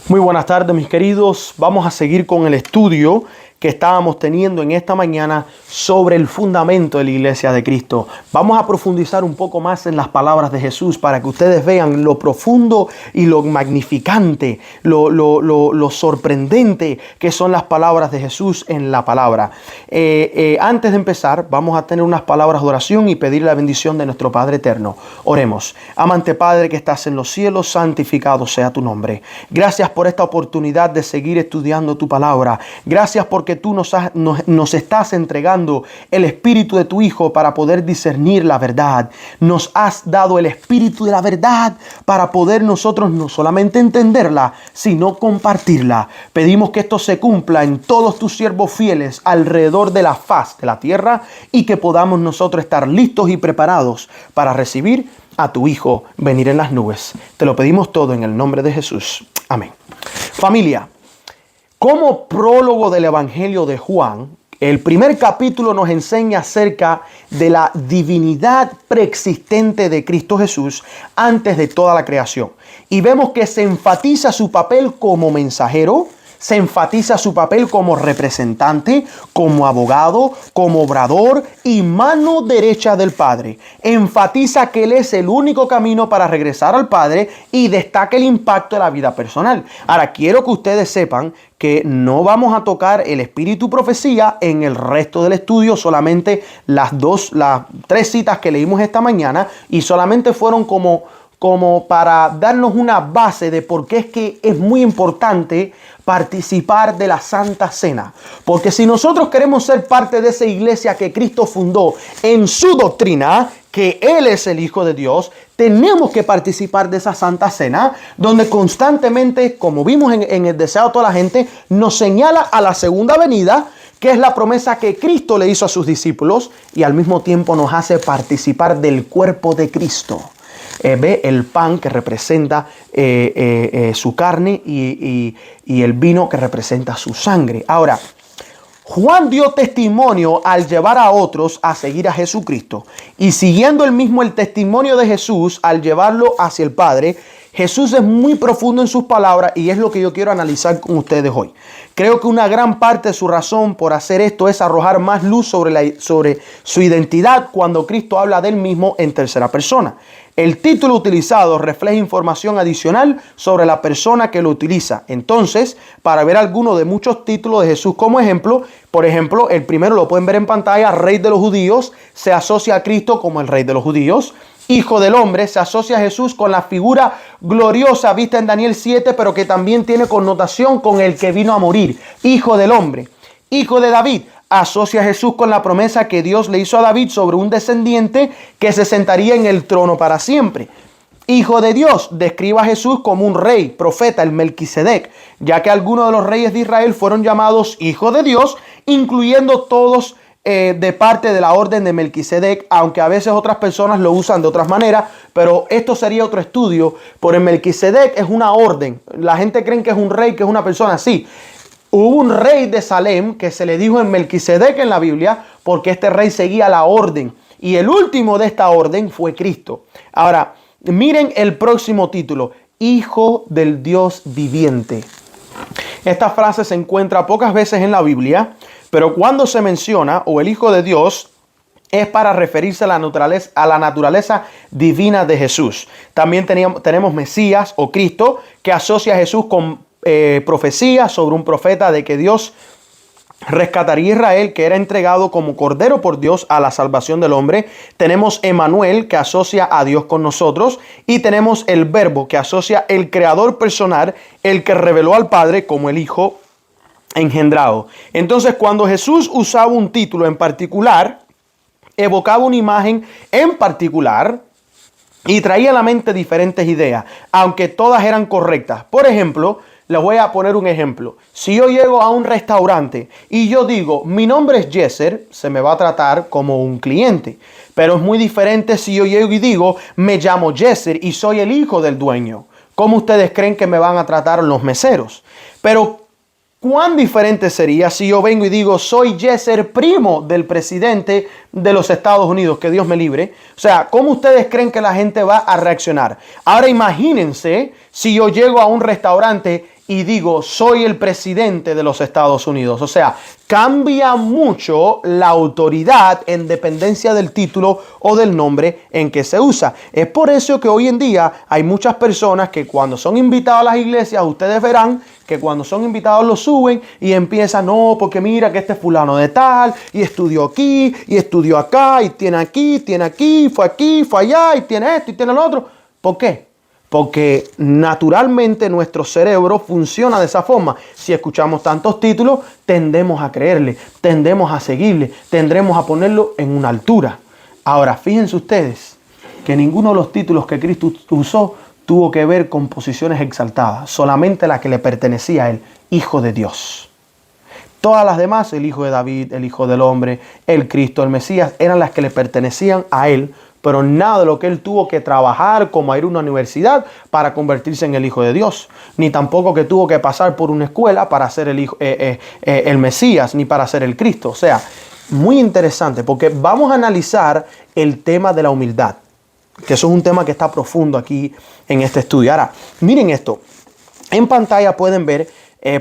Muy buenas tardes, mis queridos. Vamos a seguir con el estudio que estábamos teniendo en esta mañana sobre el fundamento de la Iglesia de Cristo. Vamos a profundizar un poco más en las palabras de Jesús para que ustedes vean lo profundo y lo magnificante, lo sorprendente que son las palabras de Jesús en la palabra. Antes de empezar, vamos a tener unas palabras de oración y pedir la bendición de nuestro Padre eterno. Oremos. Amante Padre que estás en los cielos, santificado sea tu nombre. Gracias por esta oportunidad de seguir estudiando tu palabra. Gracias porque tú nos estás entregando el espíritu de tu Hijo para poder discernir la verdad. Nos has dado el espíritu de la verdad para poder nosotros no solamente entenderla, sino compartirla. Pedimos que esto se cumpla en todos tus siervos fieles alrededor de la faz de la tierra y que podamos nosotros estar listos y preparados para recibir a tu Hijo venir en las nubes. Te lo pedimos todo en el nombre de Jesús. Amén. Familia, como prólogo del Evangelio de Juan, el primer capítulo nos enseña acerca de la divinidad preexistente de Cristo Jesús antes de toda la creación. Y vemos que se enfatiza su papel como mensajero, se enfatiza su papel como representante, como abogado, como obrador y mano derecha del Padre. Enfatiza que Él es el único camino para regresar al Padre y destaca el impacto de la vida personal. Ahora, quiero que ustedes sepan que no vamos a tocar el espíritu profecía en el resto del estudio, solamente las tres citas que leímos esta mañana y solamente fueron como para darnos una base de por qué es que es muy importante participar de la Santa Cena. Porque si nosotros queremos ser parte de esa iglesia que Cristo fundó en su doctrina, que Él es el Hijo de Dios, tenemos que participar de esa Santa Cena, donde constantemente, como vimos en el deseo de toda la gente, nos señala a la segunda venida, que es la promesa que Cristo le hizo a sus discípulos, y al mismo tiempo nos hace participar del cuerpo de Cristo. Ve el pan que representa su carne y el vino que representa su sangre. Ahora, Juan dio testimonio al llevar a otros a seguir a Jesucristo y siguiendo él mismo el testimonio de Jesús al llevarlo hacia el Padre. Jesús es muy profundo en sus palabras y es lo que yo quiero analizar con ustedes hoy. Creo que una gran parte de su razón por hacer esto es arrojar más luz sobre su identidad cuando Cristo habla de él mismo en tercera persona. El título utilizado refleja información adicional sobre la persona que lo utiliza. Entonces, para ver alguno de muchos títulos de Jesús como ejemplo, por ejemplo, el primero lo pueden ver en pantalla, Rey de los Judíos, se asocia a Cristo como el Rey de los Judíos. Hijo del hombre, se asocia a Jesús con la figura gloriosa vista en Daniel 7, pero que también tiene connotación con el que vino a morir. Hijo del hombre. Hijo de David, asocia a Jesús con la promesa que Dios le hizo a David sobre un descendiente que se sentaría en el trono para siempre. Hijo de Dios, describe a Jesús como un rey, profeta, el Melquisedec, ya que algunos de los reyes de Israel fueron llamados hijo de Dios, incluyendo todos de parte de la orden de Melquisedec, aunque a veces otras personas lo usan de otras maneras, pero esto sería otro estudio. Por el Melquisedec es una orden. La gente cree que es un rey, que es una persona así. Hubo un rey de Salem que se le dijo en Melquisedec en la Biblia porque este rey seguía la orden. Y el último de esta orden fue Cristo. Ahora, miren el próximo título. Hijo del Dios viviente. Esta frase se encuentra pocas veces en la Biblia, pero cuando se menciona, o el Hijo de Dios, es para referirse a la naturaleza divina de Jesús. También tenemos Mesías o Cristo, que asocia a Jesús con profecía sobre un profeta de que Dios rescataría a Israel, que era entregado como cordero por Dios a la salvación del hombre. Tenemos Emmanuel, que asocia a Dios con nosotros. Y tenemos el Verbo, que asocia el creador personal, el que reveló al Padre como el Hijo engendrado. Entonces, cuando Jesús usaba un título en particular, evocaba una imagen en particular y traía a la mente diferentes ideas, aunque todas eran correctas. Por ejemplo, les voy a poner un ejemplo. Si yo llego a un restaurante y yo digo, mi nombre es Yeser, se me va a tratar como un cliente. Pero es muy diferente si yo llego y digo, me llamo Yeser y soy el hijo del dueño. ¿Cómo ustedes creen que me van a tratar los meseros? Pero ¿cuán diferente sería si yo vengo y digo, soy Yeser, primo del presidente de los Estados Unidos, que Dios me libre? O sea, ¿cómo ustedes creen que la gente va a reaccionar? Ahora imagínense si yo llego a un restaurante y digo, soy el presidente de los Estados Unidos. O sea, cambia mucho la autoridad en dependencia del título o del nombre en que se usa. Es por eso que hoy en día hay muchas personas que cuando son invitados a las iglesias, ustedes verán que cuando son invitados lo suben y empiezan, no, porque mira que este fulano de tal, y estudió aquí, y estudió acá, y tiene aquí, fue allá, y tiene esto, y tiene lo otro. ¿Por qué? Porque naturalmente nuestro cerebro funciona de esa forma. Si escuchamos tantos títulos, tendemos a creerle, tendemos a seguirle, tendremos a ponerlo en una altura. Ahora, fíjense ustedes que ninguno de los títulos que Cristo usó tuvo que ver con posiciones exaltadas. Solamente la que le pertenecía a él, Hijo de Dios. Todas las demás, el Hijo de David, el Hijo del Hombre, el Cristo, el Mesías, eran las que le pertenecían a él, pero nada de lo que él tuvo que trabajar como a ir a una universidad para convertirse en el Hijo de Dios, ni tampoco que tuvo que pasar por una escuela para ser el Mesías, ni para ser el Cristo. O sea, muy interesante, porque vamos a analizar el tema de la humildad, que eso es un tema que está profundo aquí en este estudio. Ahora, miren esto, en pantalla pueden ver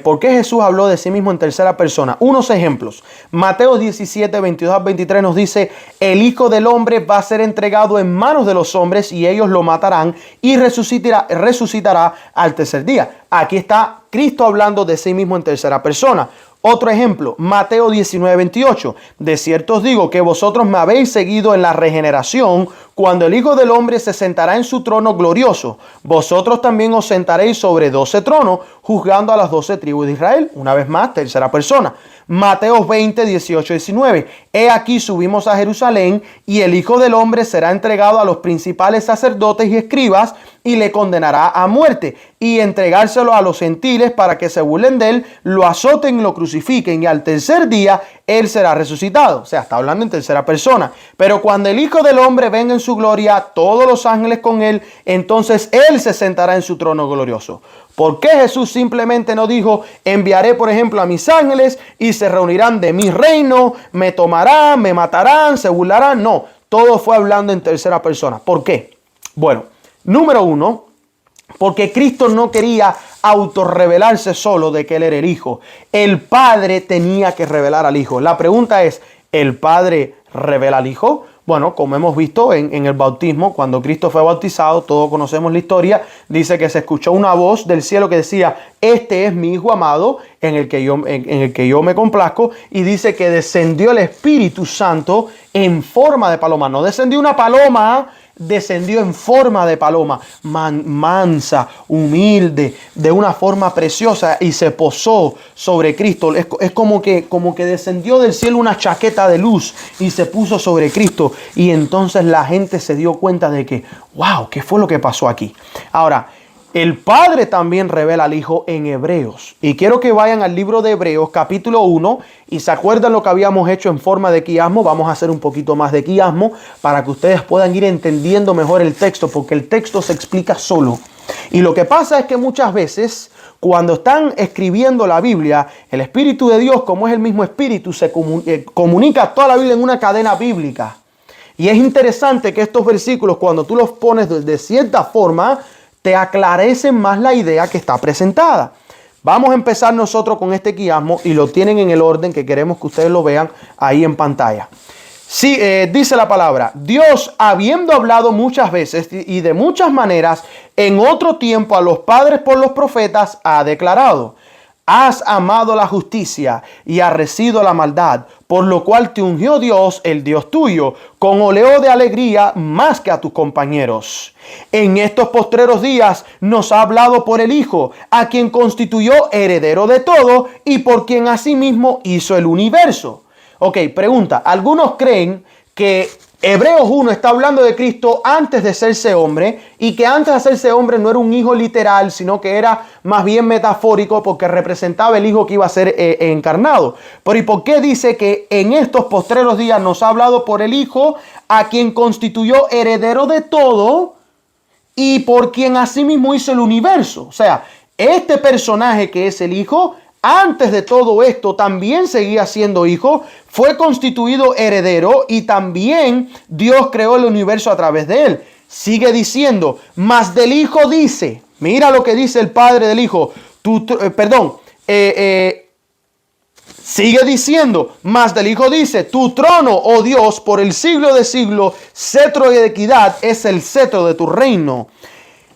¿por qué Jesús habló de sí mismo en tercera persona? Unos ejemplos. Mateo 17, 22 al 23 nos dice, el Hijo del Hombre va a ser entregado en manos de los hombres y ellos lo matarán y resucitará al tercer día. Aquí está Cristo hablando de sí mismo en tercera persona. Otro ejemplo, Mateo 19, 28. De cierto os digo que vosotros me habéis seguido en la regeneración, cuando el Hijo del Hombre se sentará en su trono glorioso. Vosotros también os sentaréis sobre 12 tronos, juzgando a las 12 tribus de Israel. Una vez más, tercera persona. Mateo 20, 18, 19. He aquí subimos a Jerusalén, y el Hijo del Hombre será entregado a los principales sacerdotes y escribas, y le condenará a muerte, y entregárselo a los gentiles para que se burlen de él, lo azoten y lo crucifiquen, y al tercer día él será resucitado. O sea, está hablando en tercera persona. Pero cuando el Hijo del Hombre venga en su gloria, todos los ángeles con él, entonces él se sentará en su trono glorioso. ¿Por qué Jesús simplemente no dijo, enviaré por ejemplo a mis ángeles y se reunirán de mi reino, me tomarán, me matarán, se burlarán? No, todo fue hablando en tercera persona. ¿Por qué? Bueno, número uno, porque Cristo no quería autorrevelarse solo de que él era el Hijo. El Padre tenía que revelar al Hijo. La pregunta es, ¿el Padre revela al Hijo? Bueno, como hemos visto en el bautismo, cuando Cristo fue bautizado, todos conocemos la historia, dice que se escuchó una voz del cielo que decía, este es mi Hijo amado, en el que yo me complazco, y dice que descendió el Espíritu Santo en forma de paloma. No descendió una paloma, descendió en forma de paloma, mansa, humilde, de una forma preciosa, y se posó sobre Cristo. Es como que descendió del cielo una chaqueta de luz y se puso sobre Cristo, y entonces la gente se dio cuenta de que, wow, ¿qué fue lo que pasó aquí? Ahora, el Padre también revela al Hijo en Hebreos. Y quiero que vayan al libro de Hebreos, capítulo 1, y se acuerdan lo que habíamos hecho en forma de quiasmo. Vamos a hacer un poquito más de quiasmo para que ustedes puedan ir entendiendo mejor el texto, porque el texto se explica solo. Y lo que pasa es que muchas veces, cuando están escribiendo la Biblia, el Espíritu de Dios, como es el mismo Espíritu, se comunica toda la Biblia en una cadena bíblica. Y es interesante que estos versículos, cuando tú los pones de cierta forma, te aclarecen más la idea que está presentada. Vamos a empezar nosotros con este quiasmo y lo tienen en el orden que queremos que ustedes lo vean ahí en pantalla. Sí, dice la palabra, Dios, habiendo hablado muchas veces y de muchas maneras en otro tiempo a los padres por los profetas, ha declarado, has amado la justicia y aborrecido la maldad, por lo cual te ungió Dios, el Dios tuyo, con óleo de alegría más que a tus compañeros. En estos postreros días nos ha hablado por el Hijo, a quien constituyó heredero de todo y por quien asimismo hizo el universo. Ok, pregunta, algunos creen que Hebreos 1 está hablando de Cristo antes de hacerse hombre, y que antes de hacerse hombre no era un hijo literal, sino que era más bien metafórico, porque representaba el hijo que iba a ser encarnado. Pero ¿y por qué dice que en estos postreros días nos ha hablado por el Hijo, a quien constituyó heredero de todo y por quien asimismo hizo el universo? O sea, este personaje que es el Hijo, antes de todo esto también seguía siendo hijo, fue constituido heredero y también Dios creó el universo a través de él. Sigue diciendo, mas del Hijo dice, mira lo que dice el Padre del Hijo, Sigue diciendo, más del Hijo dice, tu trono, oh Dios, por el siglo de siglo, cetro de equidad es el cetro de tu reino,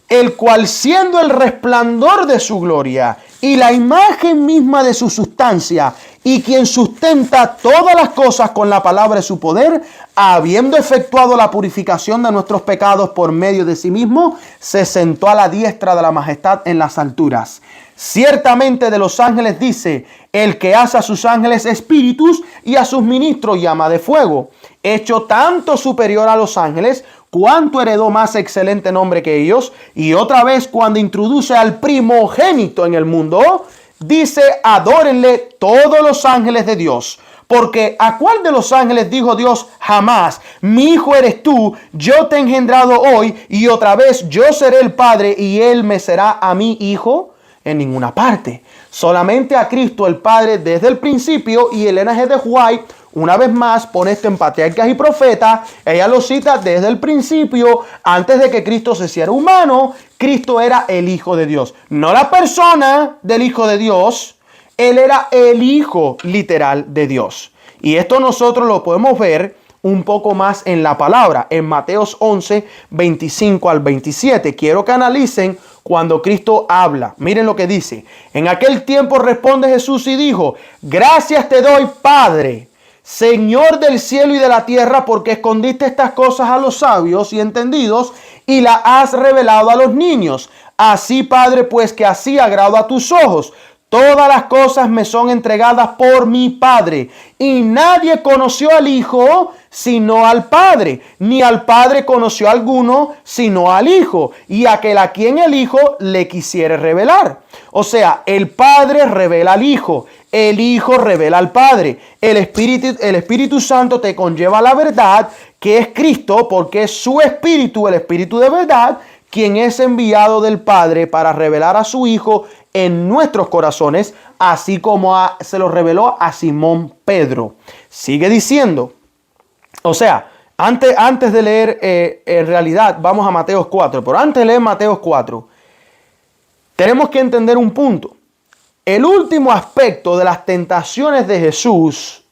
el cual siendo el resplandor de su gloria y la imagen misma de su sustancia, y quien sustenta todas las cosas con la palabra de su poder, habiendo efectuado la purificación de nuestros pecados por medio de sí mismo, se sentó a la diestra de la majestad en las alturas. Ciertamente de los ángeles dice, el que hace a sus ángeles espíritus y a sus ministros llama de fuego, hecho tanto superior a los ángeles, cuanto heredó más excelente nombre que ellos. Y otra vez, cuando introduce al primogénito en el mundo, dice, adórenle todos los ángeles de Dios. Porque ¿a cuál de los ángeles dijo Dios jamás, mi hijo eres tú, yo te he engendrado hoy, y otra vez yo seré el padre y él me será a mi hijo? En ninguna parte. Solamente a Cristo el Padre desde el principio, y Elena G. de White una vez más pone esto en Patriarcas y Profetas. Ella lo cita desde el principio. Antes de que Cristo se hiciera humano, Cristo era el Hijo de Dios. No la persona del Hijo de Dios. Él era el Hijo literal de Dios. Y esto nosotros lo podemos ver un poco más en la palabra. En Mateos 11, 25 al 27. Quiero que analicen cuando Cristo habla. Miren lo que dice. En aquel tiempo responde Jesús y dijo, gracias te doy, Padre, Señor del cielo y de la tierra, porque escondiste estas cosas a los sabios y entendidos y las has revelado a los niños. Así, Padre, pues que así agrado a tus ojos. Todas las cosas me son entregadas por mi Padre, y nadie conoció al Hijo sino al Padre, ni al Padre conoció a alguno sino al Hijo, y aquel a quien el Hijo le quisiere revelar. O sea, el Padre revela al Hijo, el Hijo revela al Padre. El Espíritu Santo te conlleva la verdad, que es Cristo, porque es su Espíritu, el Espíritu de verdad, quien es enviado del Padre para revelar a su Hijo en nuestros corazones, así como se lo reveló a Simón Pedro. Sigue diciendo, o sea, antes de leer, en realidad, vamos a Mateos 4, pero antes de leer Mateos 4, tenemos que entender un punto. El último aspecto de las tentaciones de Jesús,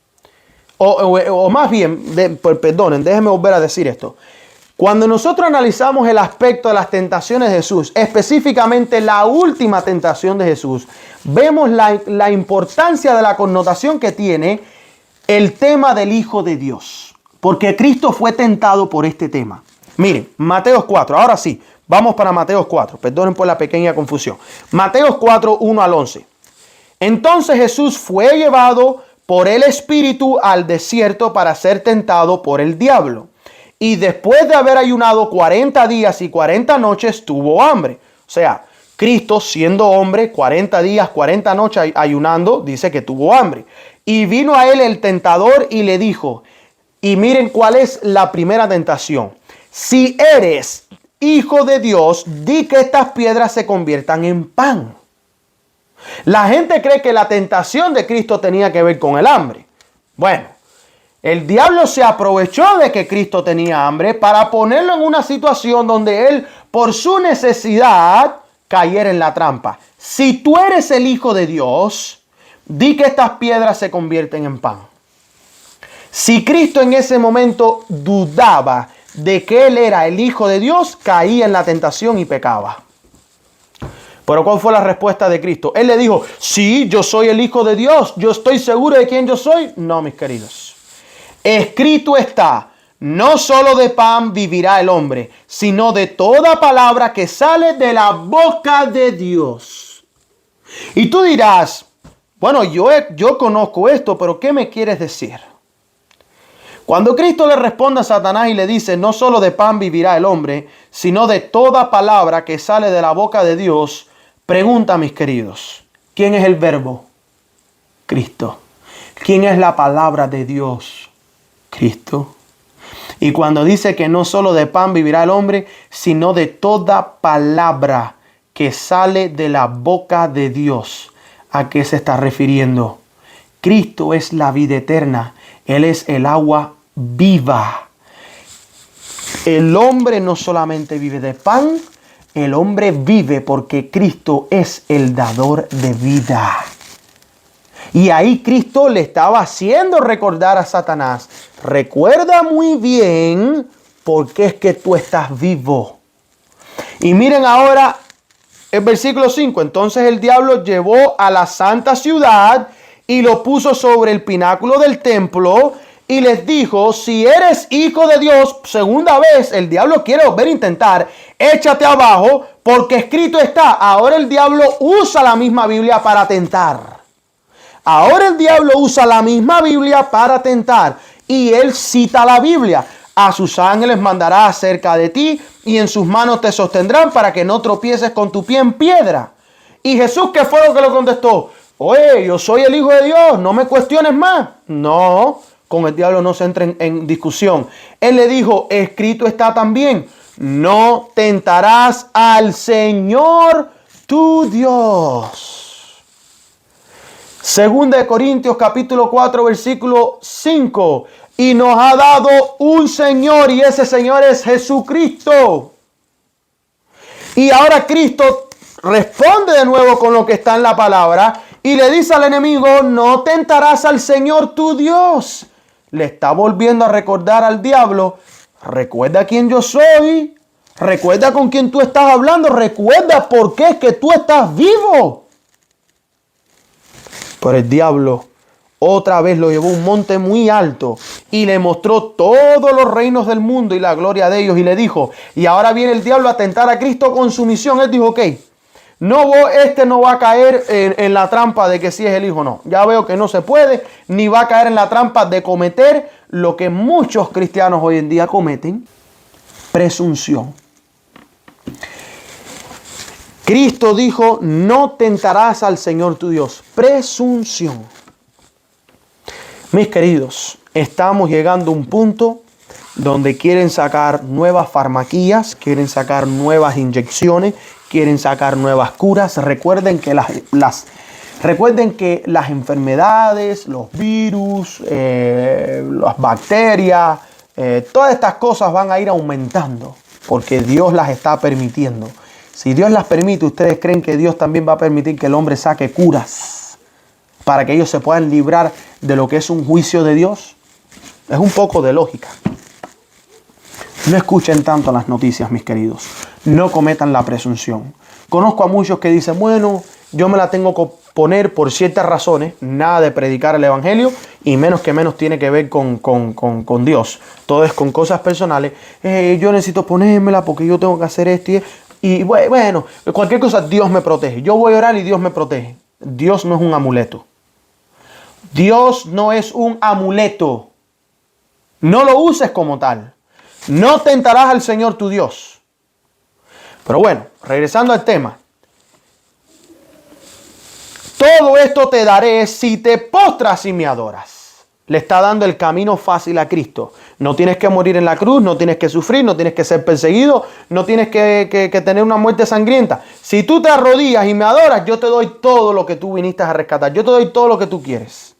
o más bien, perdonen, déjenme volver a decir esto. Cuando nosotros analizamos el aspecto de las tentaciones de Jesús, específicamente la última tentación de Jesús, vemos la importancia de la connotación que tiene el tema del Hijo de Dios. Porque Cristo fue tentado por este tema. Miren, Mateos 4, ahora sí, vamos para Mateos 4, perdonen por la pequeña confusión. Mateos 4, 1 al 11. Entonces Jesús fue llevado por el Espíritu al desierto para ser tentado por el diablo. Y después de haber ayunado 40 días y 40 noches, tuvo hambre. O sea, Cristo siendo hombre, 40 días, 40 noches ayunando, dice que tuvo hambre. Y vino a él el tentador y le dijo, y miren cuál es la primera tentación. Si eres hijo de Dios, di que estas piedras se conviertan en pan. La gente cree que la tentación de Cristo tenía que ver con el hambre. Bueno, el diablo se aprovechó de que Cristo tenía hambre para ponerlo en una situación donde él, por su necesidad, cayera en la trampa. Si tú eres el Hijo de Dios, di que estas piedras se convierten en pan. Si Cristo en ese momento dudaba de que él era el Hijo de Dios, caía en la tentación y pecaba. Pero ¿cuál fue la respuesta de Cristo? Él le dijo, sí, yo soy el Hijo de Dios, yo estoy seguro de quién yo soy. No, mis queridos. Escrito está, no solo de pan vivirá el hombre, sino de toda palabra que sale de la boca de Dios. Y tú dirás, bueno, yo conozco esto, pero ¿qué me quieres decir? Cuando Cristo le responde a Satanás y le dice, no solo de pan vivirá el hombre, sino de toda palabra que sale de la boca de Dios, pregunta, mis queridos, ¿quién es el verbo? Cristo. ¿Quién es la palabra de Dios? Cristo. Y cuando dice que no solo de pan vivirá el hombre, sino de toda palabra que sale de la boca de Dios, ¿a qué se está refiriendo? Cristo es la vida eterna. Él es el agua viva. El hombre no solamente vive de pan, El hombre vive porque Cristo es el dador de vida. Y ahí Cristo le estaba haciendo recordar a Satanás, recuerda muy bien por qué es que tú estás vivo. Y miren ahora el versículo 5. Entonces el diablo llevó a la santa ciudad y lo puso sobre el pináculo del templo y les dijo, si eres hijo de Dios, segunda vez el diablo quiere volver a intentar, échate abajo porque escrito está. Ahora el diablo usa la misma Biblia para tentar. Ahora el diablo usa la misma Biblia para tentar. Y él cita la Biblia. A sus ángeles mandará acerca de ti y en sus manos te sostendrán para que no tropieces con tu pie en piedra. Y Jesús, ¿qué fue lo que le contestó? Oye, yo soy el Hijo de Dios, no me cuestiones más. No, con el diablo no se entra en discusión. Él le dijo, escrito está también, no tentarás al Señor tu Dios. Segunda de Corintios capítulo 4 versículo 5. Y nos ha dado un Señor y ese Señor es Jesucristo. Y ahora Cristo responde de nuevo con lo que está en la palabra y le dice al enemigo, no tentarás al Señor tu Dios. Le está volviendo a recordar al diablo, recuerda quién yo soy, recuerda con quién tú estás hablando, recuerda por qué es que tú estás vivo. Pero el diablo otra vez lo llevó a un monte muy alto y le mostró todos los reinos del mundo y la gloria de ellos y le dijo, y ahora viene el diablo a tentar a Cristo con su misión. Él dijo, ok, este no va a caer en la trampa de que sí es el Hijo, no. Ya veo que no se puede, ni va a caer en la trampa de cometer lo que muchos cristianos hoy en día cometen, presunción. Cristo dijo, no tentarás al Señor tu Dios. Presunción. Mis queridos, estamos llegando a un punto donde quieren sacar nuevas farmaquías, quieren sacar nuevas inyecciones, quieren sacar nuevas curas. Recuerden que las enfermedades, los virus, las bacterias, todas estas cosas van a ir aumentando porque Dios las está permitiendo. Si Dios las permite, ¿ustedes creen que Dios también va a permitir que el hombre saque curas para que ellos se puedan librar de lo que es un juicio de Dios? Es un poco de lógica. No escuchen tanto las noticias, mis queridos. No cometan la presunción. Conozco a muchos que dicen, bueno, yo me la tengo que poner por ciertas razones. Nada de predicar el evangelio y menos tiene que ver con Dios. Todo es con cosas personales. Yo necesito ponérmela porque yo tengo que hacer esto y bueno, cualquier cosa, Dios me protege. Yo voy a orar y Dios me protege. Dios no es un amuleto. Dios no es un amuleto. No lo uses como tal. No tentarás al Señor tu Dios. Pero bueno, regresando al tema. Todo esto te daré si te postras y me adoras. Le está dando el camino fácil a Cristo. No tienes que morir en la cruz, no tienes que sufrir, no tienes que ser perseguido, no tienes que tener una muerte sangrienta. Si tú te arrodillas y me adoras, yo te doy todo lo que tú viniste a rescatar. Yo te doy todo lo que tú quieres.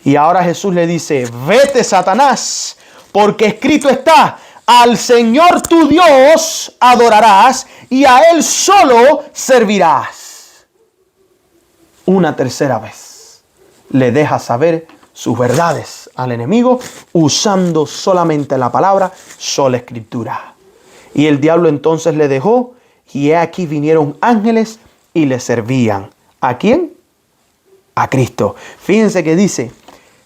Y ahora Jesús le dice, vete, Satanás, porque escrito está, al Señor tu Dios adorarás y a Él solo servirás. Una tercera vez le deja saber sus verdades al enemigo usando solamente la palabra, sola escritura. Y el diablo entonces le dejó y he aquí vinieron ángeles y le servían. ¿A quién? A Cristo. Fíjense que dice,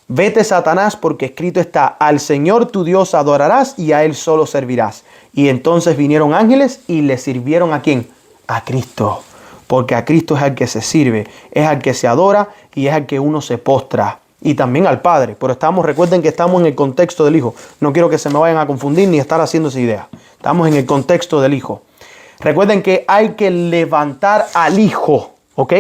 vete, Satanás, porque escrito está, al Señor tu Dios adorarás y a Él solo servirás. Y entonces vinieron ángeles y le sirvieron ¿a quién? A Cristo. Porque a Cristo es al que se sirve, es al que se adora y es al que uno se postra. Y también al Padre. Pero recuerden que estamos en el contexto del Hijo. No quiero que se me vayan a confundir ni estar haciendo esa idea. Estamos en el contexto del Hijo. Recuerden que hay que levantar al Hijo. ¿Ok?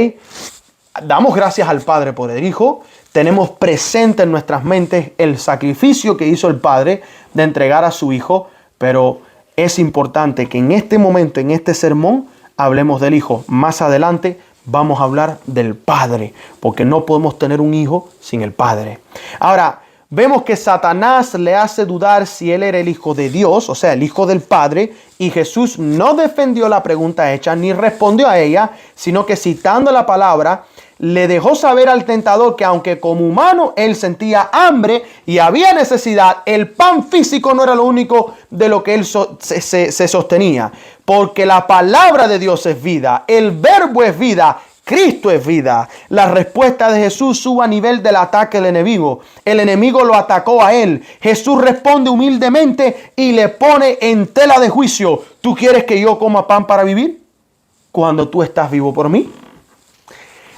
Damos gracias al Padre por el Hijo. Tenemos presente en nuestras mentes el sacrificio que hizo el Padre de entregar a su Hijo. Pero es importante que en este momento, en este sermón, hablemos del Hijo. Más adelante vamos a hablar del Padre, porque no podemos tener un hijo sin el Padre. Ahora, vemos que Satanás le hace dudar si él era el Hijo de Dios, o sea, el Hijo del Padre, y Jesús no defendió la pregunta hecha ni respondió a ella, sino que citando la palabra, le dejó saber al tentador que aunque como humano él sentía hambre y había necesidad, el pan físico no era lo único de lo que él se sostenía, porque la palabra de Dios es vida, el verbo es vida, Cristo es vida. La respuesta de Jesús sube a nivel del ataque del enemigo. El enemigo lo atacó a él. Jesús responde humildemente y le pone en tela de juicio. ¿Tú quieres que yo coma pan para vivir cuando tú estás vivo por mí?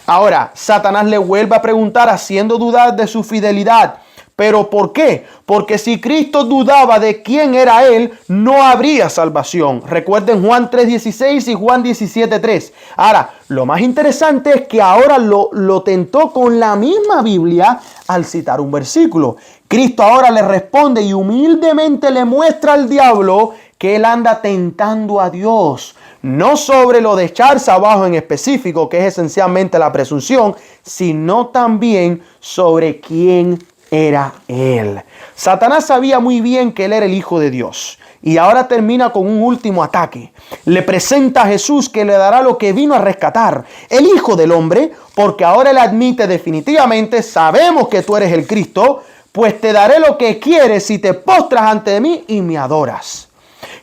Ahora, Satanás le vuelve a preguntar haciendo dudar de su fidelidad. ¿Pero por qué? Porque si Cristo dudaba de quién era Él, no habría salvación. Recuerden Juan 3:16 y Juan 17:3. Ahora, lo más interesante es que ahora lo tentó con la misma Biblia al citar un versículo. Cristo ahora le responde y humildemente le muestra al diablo que él anda tentando a Dios. No sobre lo de echarse abajo en específico, que es esencialmente la presunción, sino también sobre quién era él. Satanás sabía muy bien que él era el Hijo de Dios. Y ahora termina con un último ataque. Le presenta a Jesús que le dará lo que vino a rescatar, el Hijo del Hombre, porque ahora él admite definitivamente, sabemos que tú eres el Cristo, pues te daré lo que quieres si te postras ante mí y me adoras.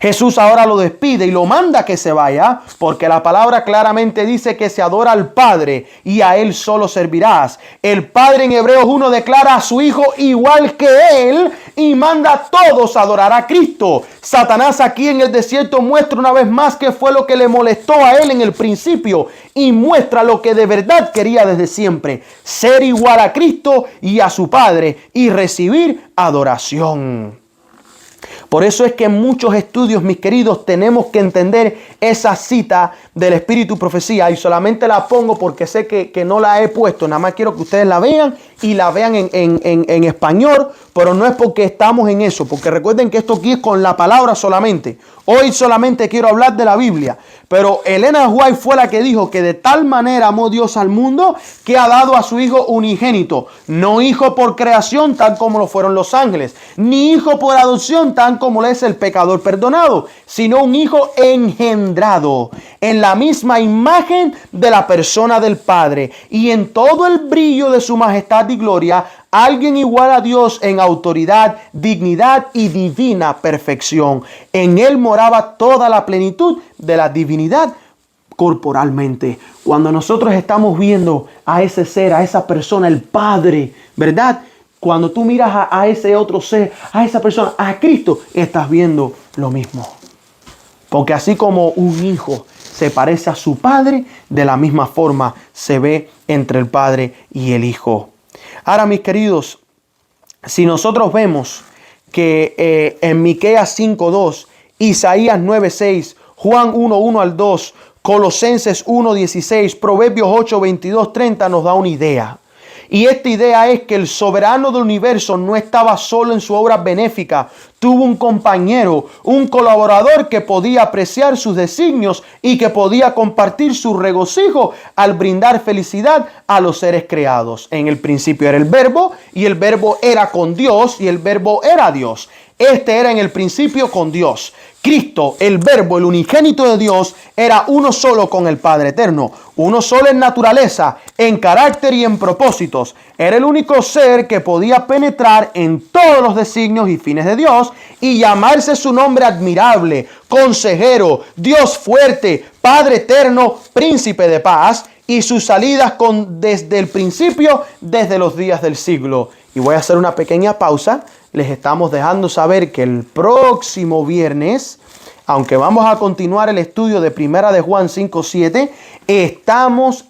Jesús ahora lo despide y lo manda a que se vaya, porque la palabra claramente dice que se adora al Padre y a Él solo servirás. El Padre en Hebreos 1 declara a su Hijo igual que Él y manda a todos a adorar a Cristo. Satanás aquí en el desierto muestra una vez más que fue lo que le molestó a él en el principio y muestra lo que de verdad quería desde siempre: ser igual a Cristo y a su Padre y recibir adoración. Por eso es que en muchos estudios, mis queridos, tenemos que entender esa cita del Espíritu y Profecía. Y solamente la pongo porque sé que no la he puesto. Nada más quiero que ustedes la vean y la vean en español. Pero no es porque estamos en eso. Porque recuerden que esto aquí es con la palabra solamente. Hoy solamente quiero hablar de la Biblia. Pero Elena White fue la que dijo que de tal manera amó Dios al mundo que ha dado a su Hijo unigénito. No hijo por creación, tal como lo fueron los ángeles. Ni hijo por adopción, tal como lo es el pecador perdonado. Sino un hijo engendrado en la misma imagen de la persona del Padre. Y en todo el brillo de su majestad y gloria, alguien igual a Dios en autoridad, dignidad y divina perfección. En él moraba toda la plenitud de la divinidad corporalmente. Cuando nosotros estamos viendo a ese ser, a esa persona, el Padre, ¿verdad? Cuando tú miras a ese otro ser, a esa persona, a Cristo, estás viendo lo mismo. Porque así como un hijo se parece a su padre, de la misma forma se ve entre el Padre y el Hijo. Ahora, mis queridos, si nosotros vemos que en Miqueas 5:2, Isaías 9:6, Juan 1:1 al 2, Colosenses 1:16, Proverbios 8:22-30 nos da una idea. Y esta idea es que el soberano del universo no estaba solo en su obra benéfica. Tuvo un compañero, un colaborador que podía apreciar sus designios y que podía compartir su regocijo al brindar felicidad a los seres creados. En el principio era el Verbo y el Verbo era con Dios y el Verbo era Dios. Este era en el principio con Dios. Cristo, el Verbo, el unigénito de Dios, era uno solo con el Padre eterno. Uno solo en naturaleza, en carácter y en propósitos. Era el único ser que podía penetrar en todos los designios y fines de Dios y llamarse su nombre admirable, consejero, Dios fuerte, Padre eterno, príncipe de paz, y sus salidas desde el principio, desde los días del siglo. Y voy a hacer una pequeña pausa. Les estamos dejando saber que el próximo viernes, aunque vamos a continuar el estudio de Primera de Juan 5:7, estamos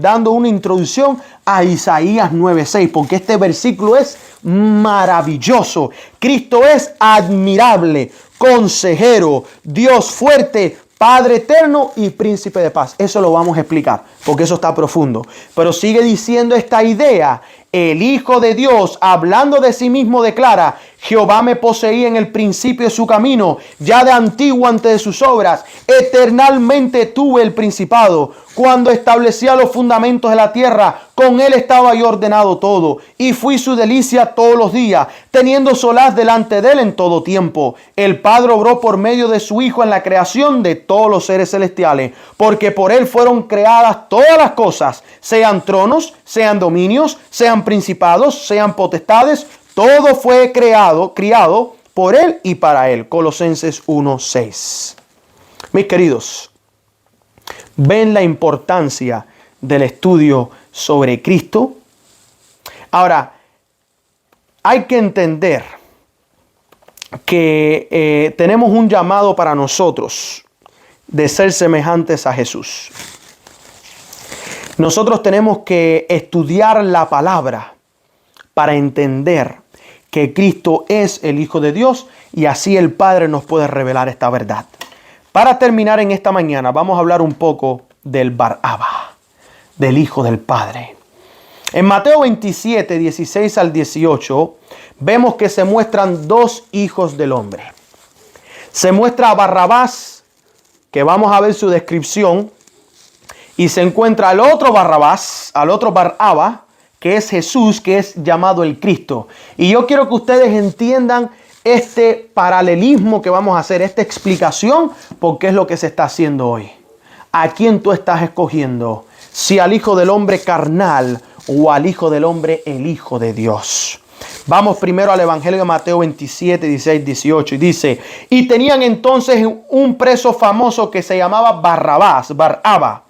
dando una introducción a Isaías 9:6, porque este versículo es maravilloso. Cristo es admirable, consejero, Dios fuerte, Padre eterno y príncipe de paz. Eso lo vamos a explicar, porque eso está profundo. Pero sigue diciendo esta idea. El Hijo de Dios, hablando de sí mismo, declara: Jehová me poseía en el principio de su camino, ya de antiguo antes de sus obras. Eternalmente tuve el principado. Cuando establecía los fundamentos de la tierra, con él estaba yo ordenado todo, y fui su delicia todos los días, teniendo solaz delante de él en todo tiempo. El Padre obró por medio de su Hijo en la creación de todos los seres celestiales, porque por él fueron creadas todas las cosas, sean tronos, sean dominios, sean principados, sean potestades. Todo fue criado por él y para él. Colosenses 1:6. Mis queridos, ¿ven la importancia del estudio sobre Cristo? Ahora, hay que entender que tenemos un llamado para nosotros de ser semejantes a Jesús. Nosotros tenemos que estudiar la palabra para entender que Cristo es el Hijo de Dios, y así el Padre nos puede revelar esta verdad. Para terminar en esta mañana, vamos a hablar un poco del Bar-Abba, del Hijo del Padre. En Mateo 27, 16 al 18, vemos que se muestran dos hijos del hombre. Se muestra a Barrabás, que vamos a ver su descripción, y se encuentra al otro Barrabás, al otro Bar-Abba, que es Jesús, que es llamado el Cristo. Y yo quiero que ustedes entiendan este paralelismo que vamos a hacer, esta explicación, porque es lo que se está haciendo hoy. ¿A quién tú estás escogiendo? Si al Hijo del Hombre carnal o al Hijo del Hombre, el Hijo de Dios. Vamos primero al Evangelio de Mateo 27, 16, 18. Y dice: y tenían entonces un preso famoso que se llamaba Barrabás, Bar-Abba.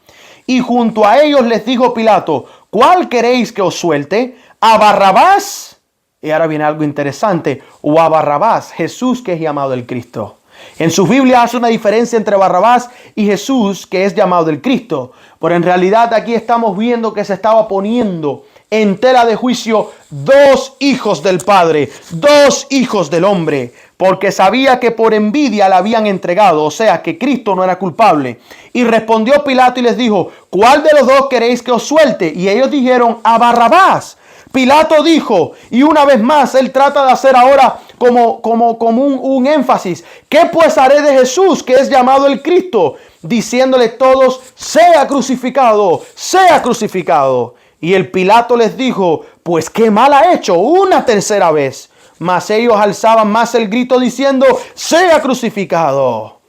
Y junto a ellos les dijo Pilato: ¿cuál queréis que os suelte? ¿A Barrabás? Y ahora viene algo interesante. O a Barrabás, Jesús, que es llamado el Cristo. En su Biblia hace una diferencia entre Barrabás y Jesús, que es llamado el Cristo. Pero en realidad aquí estamos viendo que se estaba poniendo en tela de juicio dos hijos del Padre, dos hijos del hombre, porque sabía que por envidia la habían entregado, o sea que Cristo no era culpable. Y respondió Pilato y les dijo: ¿cuál de los dos queréis que os suelte? Y ellos dijeron: a Barrabás. Pilato dijo, y una vez más él trata de hacer ahora como un énfasis: ¿qué pues haré de Jesús, que es llamado el Cristo? Diciéndole todos: sea crucificado, sea crucificado. Y el Pilato les dijo: pues qué mal ha hecho, una tercera vez. Mas ellos alzaban más el grito diciendo: sea crucificado.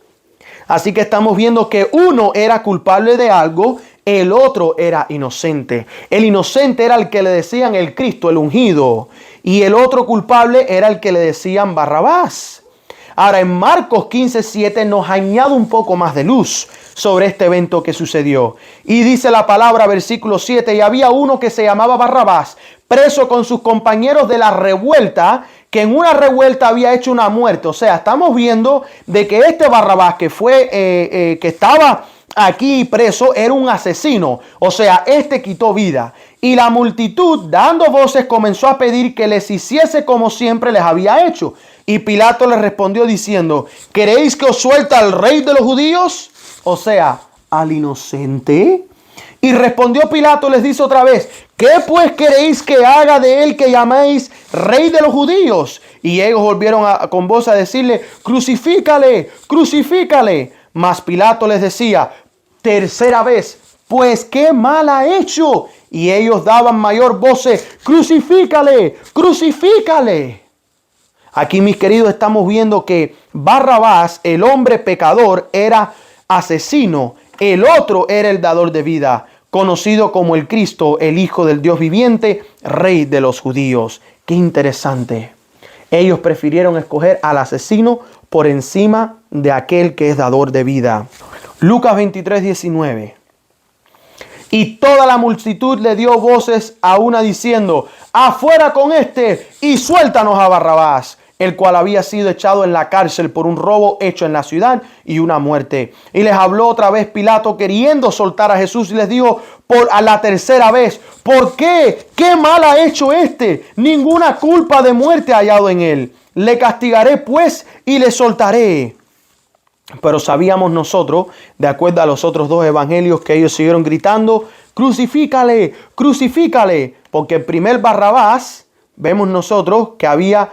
Así que estamos viendo que uno era culpable de algo, el otro era inocente. El inocente era el que le decían el Cristo, el ungido. Y el otro culpable era el que le decían Barrabás. Ahora en Marcos 15:7 nos añade un poco más de luz sobre este evento que sucedió. Y dice la palabra, versículo 7, y había uno que se llamaba Barrabás, preso con sus compañeros de la revuelta, que en una revuelta había hecho una muerte. O sea, estamos viendo de que este Barrabás que estaba aquí preso era un asesino. O sea, este quitó vida. Y la multitud, dando voces, comenzó a pedir que les hiciese como siempre les había hecho. Y Pilato les respondió diciendo: ¿queréis que os suelte al rey de los judíos? O sea, al inocente. Y respondió Pilato, les dice otra vez: ¿qué pues queréis que haga de él que llamáis rey de los judíos? Y ellos volvieron con voz a decirle: crucifícale, crucifícale. Mas Pilato les decía tercera vez: pues qué mal ha hecho. Y ellos daban mayor voces: crucifícale, crucifícale. Aquí, mis queridos, estamos viendo que Barrabás, el hombre pecador, era asesino. El otro era el dador de vida, conocido como el Cristo, el Hijo del Dios viviente, Rey de los judíos. Qué interesante. Ellos prefirieron escoger al asesino por encima de aquel que es dador de vida. Lucas 23:19. Y toda la multitud le dio voces a una diciendo: afuera con este y suéltanos a Barrabás, el cual había sido echado en la cárcel por un robo hecho en la ciudad y una muerte. Y les habló otra vez Pilato, queriendo soltar a Jesús, y les dijo a la tercera vez: ¿por qué? ¿Qué mal ha hecho este? Ninguna culpa de muerte ha hallado en él. Le castigaré pues y le soltaré. Pero sabíamos nosotros, de acuerdo a los otros dos evangelios, que ellos siguieron gritando: crucifícale, crucifícale. Porque el primer Barrabás, vemos nosotros que había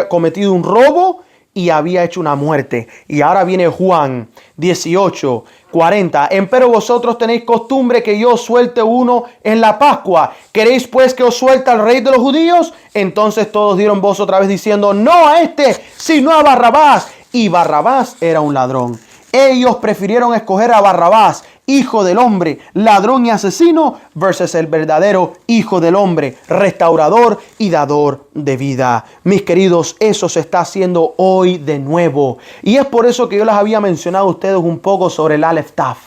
cometido un robo y había hecho una muerte. Y ahora viene Juan 18:40. Empero vosotros tenéis costumbre que yo suelte uno en la Pascua. ¿Queréis pues que os suelte al rey de los judíos? Entonces todos dieron voz otra vez diciendo, no a este, sino a Barrabás. Y Barrabás era un ladrón. Ellos prefirieron escoger a Barrabás, hijo del hombre, ladrón y asesino, versus el verdadero hijo del hombre, restaurador y dador de vida. Mis queridos, eso se está haciendo hoy de nuevo. Y es por eso que yo les había mencionado a ustedes un poco sobre el Aleph Taf.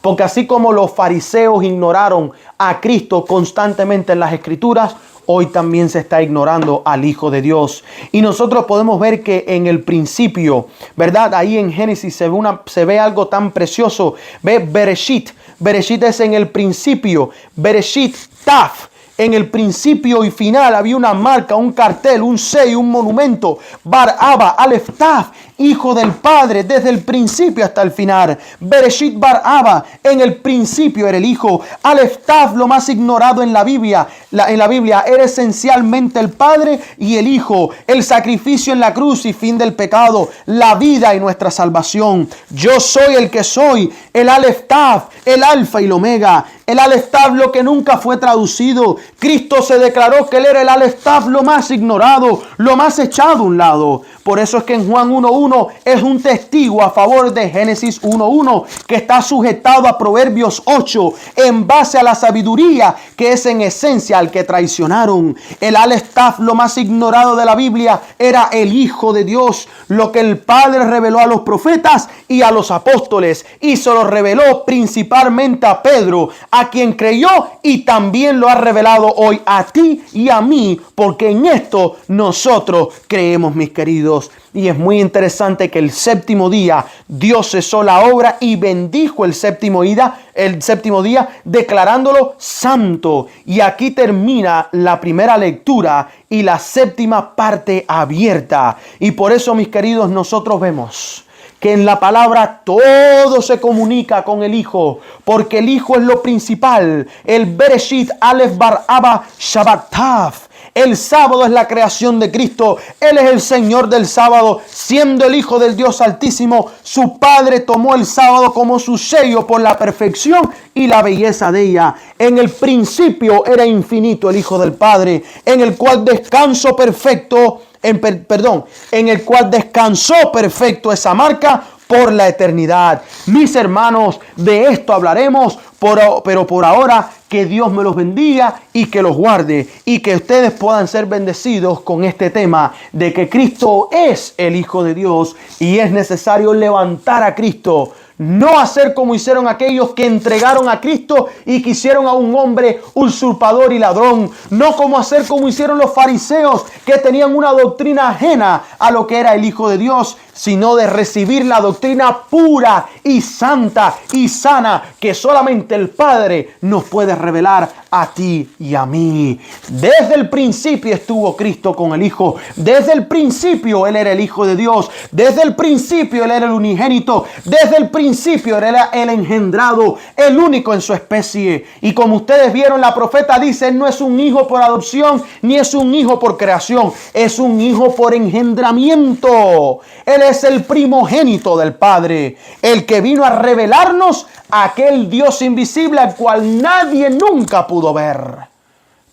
Porque así como los fariseos ignoraron a Cristo constantemente en las Escrituras, hoy también se está ignorando al Hijo de Dios. Y nosotros podemos ver que en el principio, ¿verdad? Ahí en Génesis se ve algo tan precioso. Ve Bereshit. Bereshit es en el principio. Bereshit Taf. En el principio y final había una marca, un cartel, un sello, un monumento. Bar Abba, Aleph Taf, hijo del Padre, desde el principio hasta el final. Bereshit Bar Abba, en el principio era el Hijo. Aleph Taf, lo más ignorado en la Biblia. En la Biblia era esencialmente el Padre y el Hijo. El sacrificio en la cruz y fin del pecado. La vida y nuestra salvación. Yo soy el que soy. El Aleph Taf, el Alfa y el Omega. El Aleph Taf, lo que nunca fue traducido. Cristo se declaró que él era el Aleph Taf, lo más ignorado, lo más echado a un lado. Por eso es que en Juan 1:1 es un testigo a favor de Génesis 1:1, que está sujetado a Proverbios 8 en base a la sabiduría que es en esencia al que traicionaron. El Aleph Taf, lo más ignorado de la Biblia, era el Hijo de Dios, lo que el Padre reveló a los profetas y a los apóstoles, y se lo reveló principalmente a Pedro, a quien creyó, y también lo ha revelado hoy a ti y a mí, porque en esto nosotros creemos, mis queridos. Y es muy interesante que el séptimo día Dios cesó la obra y bendijo el séptimo día, declarándolo santo. Y aquí termina la primera lectura y la séptima parte abierta. Y por eso, mis queridos, nosotros vemos que en la palabra todo se comunica con el Hijo, porque el Hijo es lo principal. El Bereshit, Aleph Bar Abba, Shabbat Taf. El sábado es la creación de Cristo. Él es el Señor del sábado. Siendo el Hijo del Dios Altísimo, su Padre tomó el sábado como su sello por la perfección y la belleza de ella. En el principio era infinito el Hijo del Padre, en el cual descansó perfecto esa marca por la eternidad. Mis hermanos, de esto hablaremos, pero por ahora que Dios me los bendiga y que los guarde, y que ustedes puedan ser bendecidos con este tema de que Cristo es el Hijo de Dios y es necesario levantar a Cristo. No hacer como hicieron aquellos que entregaron a Cristo y quisieron a un hombre usurpador y ladrón. No como hacer como hicieron los fariseos, que tenían una doctrina ajena a lo que era el Hijo de Dios, sino de recibir la doctrina pura y santa y sana que solamente el Padre nos puede revelar a ti y a mí. Desde el principio estuvo Cristo con el Hijo. Desde el principio Él era el Hijo de Dios. Desde el principio Él era el unigénito. Desde el principio Él era el engendrado, el único en su especie. Y como ustedes vieron, la profeta dice, no es un hijo por adopción, ni es un hijo por creación. Es un hijo por engendramiento. Él es el primogénito del Padre, el que vino a revelarnos a aquel Dios invisible al cual nadie nunca pudo ver.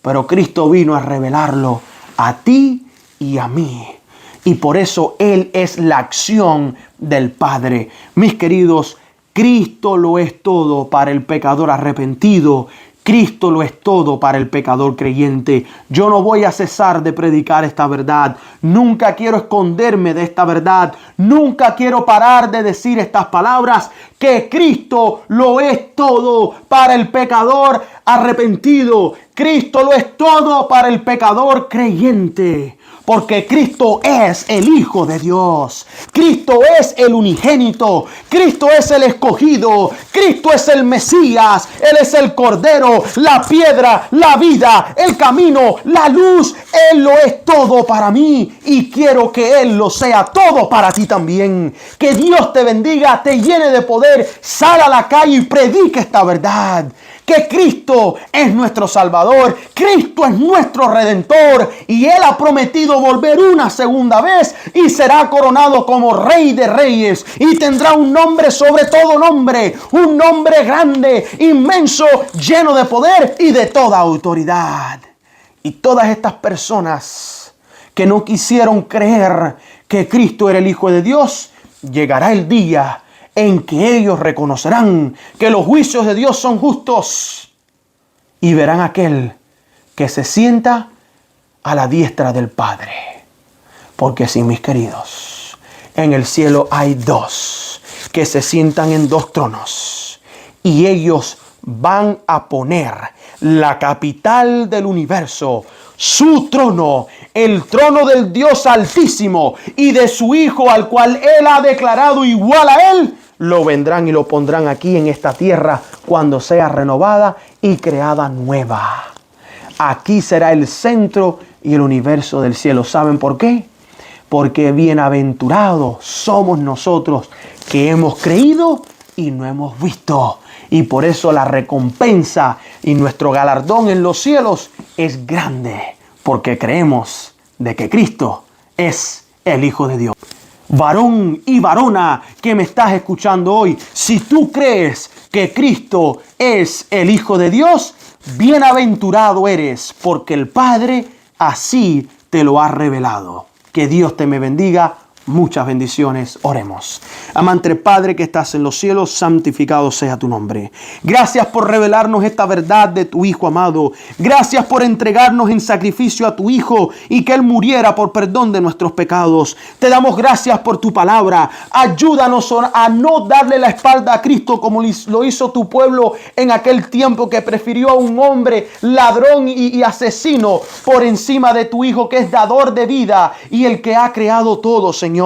Pero Cristo vino a revelarlo a ti y a mí. Y por eso Él es la acción del Padre. Mis queridos, Cristo lo es todo para el pecador arrepentido. Cristo lo es todo para el pecador creyente. Yo no voy a cesar de predicar esta verdad. Nunca quiero esconderme de esta verdad. Nunca quiero parar de decir estas palabras, que Cristo lo es todo para el pecador arrepentido. Cristo lo es todo para el pecador creyente. Porque Cristo es el Hijo de Dios. Cristo es el unigénito. Cristo es el escogido. Cristo es el Mesías. Él es el Cordero, la piedra, la vida, el camino, la luz. Él lo es todo para mí y quiero que Él lo sea todo para ti también. Que Dios te bendiga, te llene de poder. Sal a la calle y predica esta verdad. Que Cristo es nuestro Salvador, Cristo es nuestro Redentor y Él ha prometido volver una segunda vez y será coronado como Rey de Reyes y tendrá un nombre sobre todo nombre, un nombre grande, inmenso, lleno de poder y de toda autoridad. Y todas estas personas que no quisieron creer que Cristo era el Hijo de Dios, llegará el día en que ellos reconocerán que los juicios de Dios son justos y verán a aquel que se sienta a la diestra del Padre. Porque sí, mis queridos, en el cielo hay dos que se sientan en dos tronos y ellos van a poner la capital del universo, su trono, el trono del Dios Altísimo y de su Hijo al cual Él ha declarado igual a Él, lo vendrán y lo pondrán aquí en esta tierra cuando sea renovada y creada nueva. Aquí será el centro y el universo del cielo. ¿Saben por qué? Porque bienaventurados somos nosotros que hemos creído y no hemos visto. Y por eso la recompensa y nuestro galardón en los cielos es grande. Porque creemos de que Cristo es el Hijo de Dios. Varón y varona que me estás escuchando hoy, si tú crees que Cristo es el Hijo de Dios, bienaventurado eres, porque el Padre así te lo ha revelado. Que Dios te me bendiga. Muchas bendiciones. Oremos. Amante Padre que estás en los cielos, santificado sea tu nombre. Gracias por revelarnos esta verdad de tu Hijo amado. Gracias por entregarnos en sacrificio a tu Hijo y que Él muriera por perdón de nuestros pecados. Te damos gracias por tu palabra. Ayúdanos a no darle la espalda a Cristo como lo hizo tu pueblo en aquel tiempo que prefirió a un hombre ladrón y asesino por encima de tu Hijo que es dador de vida y el que ha creado todo, Señor.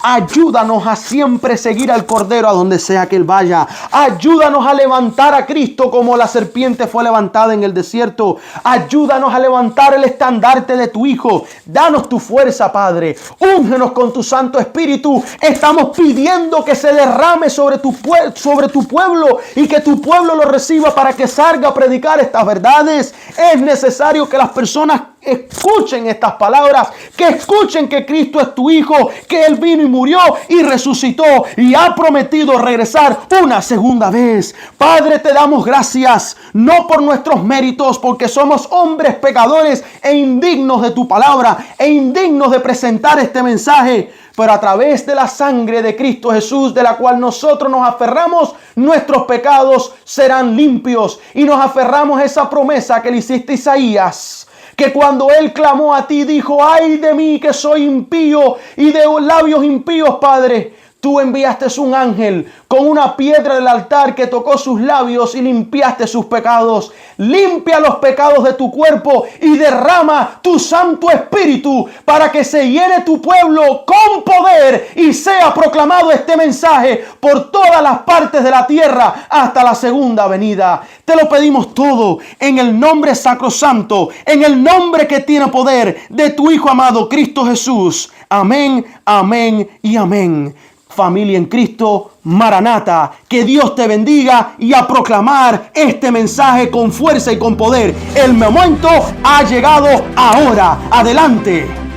Ayúdanos a siempre seguir al Cordero a donde sea que Él vaya. Ayúdanos a levantar a Cristo como la serpiente fue levantada en el desierto. Ayúdanos a levantar el estandarte de tu Hijo. Danos tu fuerza, Padre. Úngenos con tu Santo Espíritu. Estamos pidiendo que se derrame sobre tu pueblo y que tu pueblo lo reciba para que salga a predicar estas verdades. Es necesario que las personas escuchen estas palabras, que escuchen que Cristo es tu Hijo, que Él vino y murió y resucitó y ha prometido regresar una segunda vez. Padre, te damos gracias, no por nuestros méritos, porque somos hombres pecadores e indignos de tu palabra e indignos de presentar este mensaje, pero a través de la sangre de Cristo Jesús, de la cual nosotros nos aferramos, nuestros pecados serán limpios y nos aferramos a esa promesa que le hiciste a Isaías, que cuando él clamó a ti dijo: ay de mí que soy impío y de labios impíos, Padre. Tú enviaste un ángel con una piedra del altar que tocó sus labios y limpiaste sus pecados. Limpia los pecados de tu cuerpo y derrama tu Santo Espíritu para que se llene tu pueblo con poder y sea proclamado este mensaje por todas las partes de la tierra hasta la segunda venida. Te lo pedimos todo en el nombre sacrosanto, en el nombre que tiene poder de tu Hijo amado Cristo Jesús. Amén, amén y amén. Familia en Cristo, Maranata, que Dios te bendiga y a proclamar este mensaje con fuerza y con poder. El momento ha llegado ahora. Adelante.